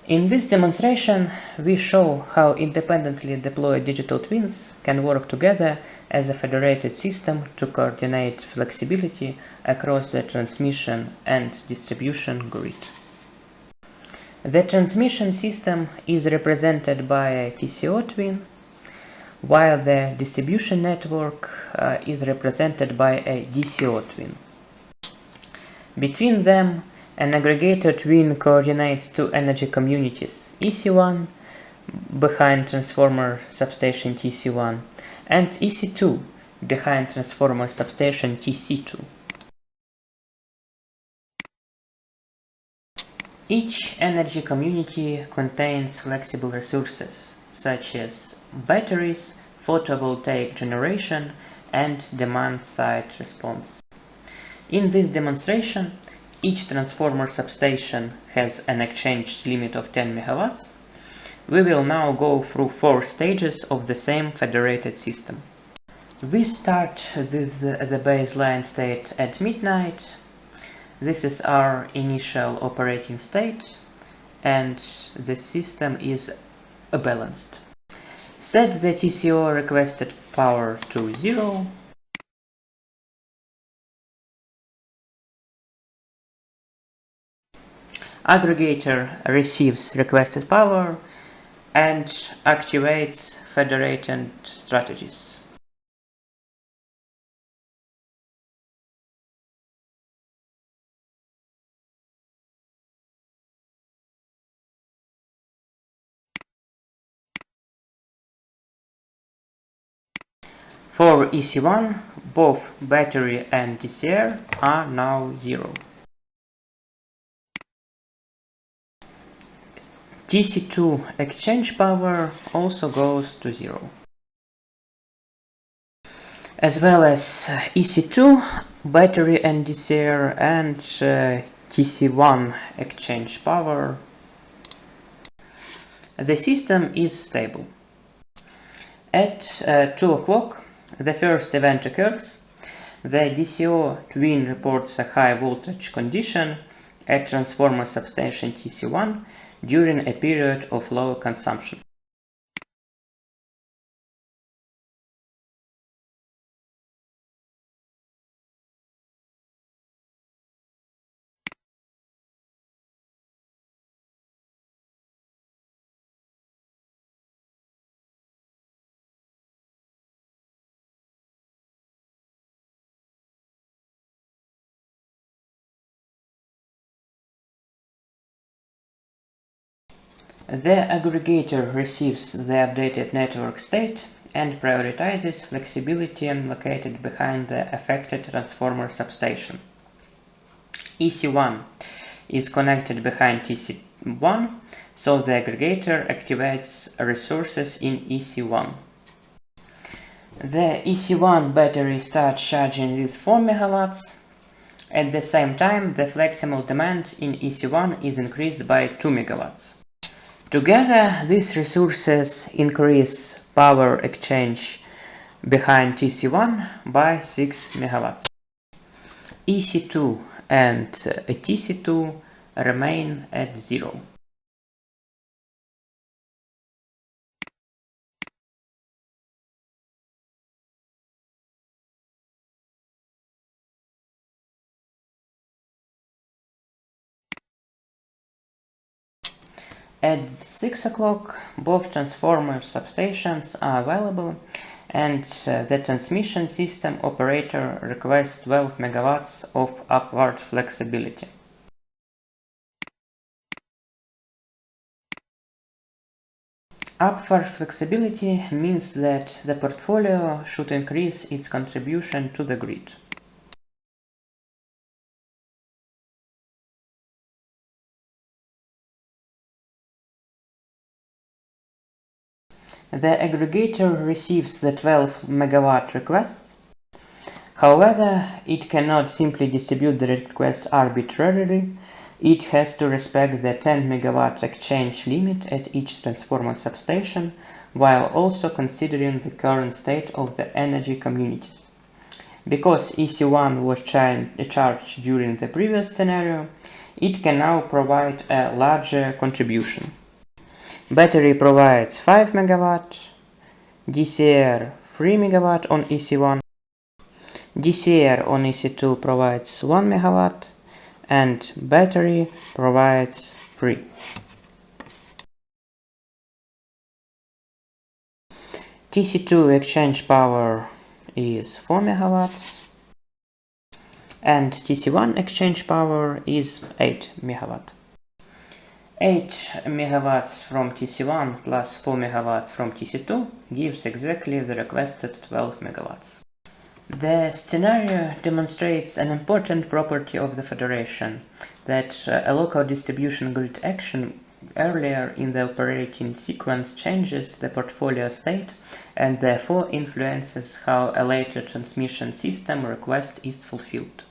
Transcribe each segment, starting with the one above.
In this demonstration, we show how independently deployed digital twins can work together as a federated system to coordinate flexibility across the transmission and distribution grid. The transmission system is represented by a TSO Twin, while the distribution network is represented by a DSO Twin. Between them, an aggregator twin coordinates two energy communities, EC1 behind transformer substation TC1 and EC2 behind transformer substation TC2. Each energy community contains flexible resources such as batteries, photovoltaic generation, and demand-side response. In this demonstration, each transformer substation has an exchange limit of 10 MW. We will now go through 4 stages of the same federated system. We start with the baseline state at midnight. This is our initial operating state, and the system is balanced. Set the TCO requested power to 0. Aggregator receives requested power and activates federated strategies. For EC1, both battery and DCR are now 0. TC2 exchange power also goes to 0. As well as EC2, battery and DCR, and TC1 exchange power. The system is stable. At 2 o'clock, the first event occurs. The DSO Twin reports a high voltage condition at transformer substation TC1 during a period of low consumption. The aggregator receives the updated network state and prioritizes flexibility located behind the affected transformer substation. EC1 is connected behind TC1, so the aggregator activates resources in EC1. The EC1 battery starts charging with 4 MW. At the same time, the flexible demand in EC1 is increased by 2 MW. Together, these resources increase power exchange behind TC1 by 6 MW. EC2 and TC2 remain at 0. At 6 o'clock, both transformer substations are available, and the transmission system operator requests 12 MW of upward flexibility. Upward flexibility means that the portfolio should increase its contribution to the grid. The aggregator receives the 12 MW request. However, it cannot simply distribute the request arbitrarily. It has to respect the 10 MW exchange limit at each transformer substation, while also considering the current state of the energy communities. Because EC1 was charged during the previous scenario, it can now provide a larger contribution. Battery provides 5 MW, DCR 3 MW on EC1, DCR on EC2 provides 1 MW, and battery provides 3. TC2 exchange power is 4 MW, and TC1 exchange power is 8 MW. 8 MW from TC1 plus 4 MW from TC2 gives exactly the requested 12 MW. The scenario demonstrates an important property of the Federation, that a local distribution grid action earlier in the operating sequence changes the portfolio state and therefore influences how a later transmission system request is fulfilled.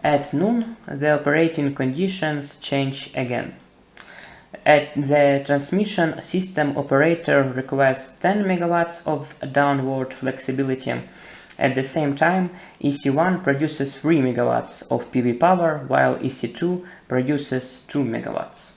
At noon, the operating conditions change again. At the transmission system operator requests 10 MW of downward flexibility. At the same time, EC1 produces 3 MW of PV power, while EC2 produces 2 MW.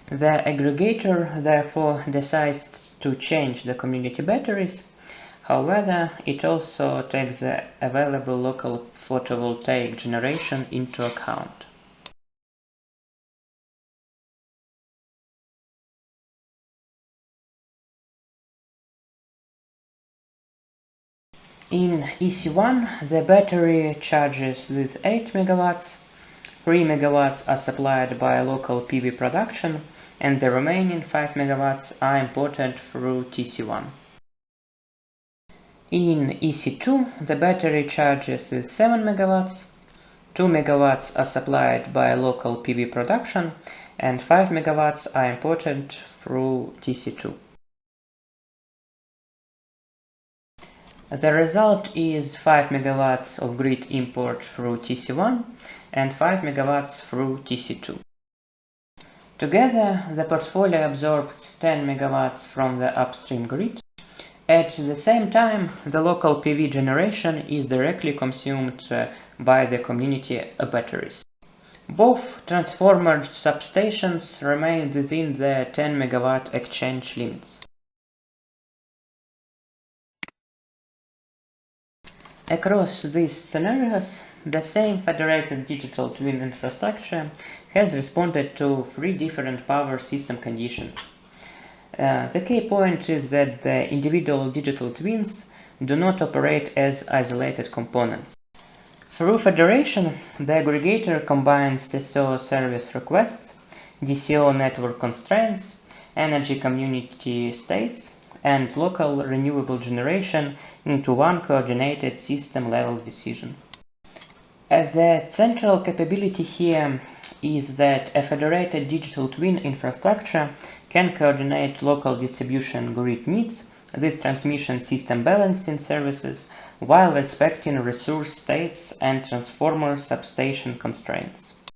The aggregator therefore decides to change the community batteries. However, it also takes the available local photovoltaic generation into account. In EC1, the battery charges with 8 MW, 3 MW are supplied by local PV production, and the remaining 5 MW are imported through TC1. In EC2, the battery charges with 7 MW, 2 MW are supplied by local PV production, and 5 MW are imported through TC2. The result is 5 MW of grid import through TC1 and 5 MW through TC2. Together, the portfolio absorbs 10 MW from the upstream grid. At the same time, the local PV generation is directly consumed by the community batteries. Both transformer substations remain within the 10 MW exchange limits. Across these scenarios, the same federated digital twin infrastructure has responded to 3 different power system conditions. The key point is that the individual digital twins do not operate as isolated components. Through federation, the aggregator combines TSO service requests, DSO network constraints, energy community states, and local renewable generation into one coordinated system-level decision. The central capability here is that a federated digital twin infrastructure can coordinate local distribution grid needs with transmission system balancing services while respecting resource states and transformer substation constraints.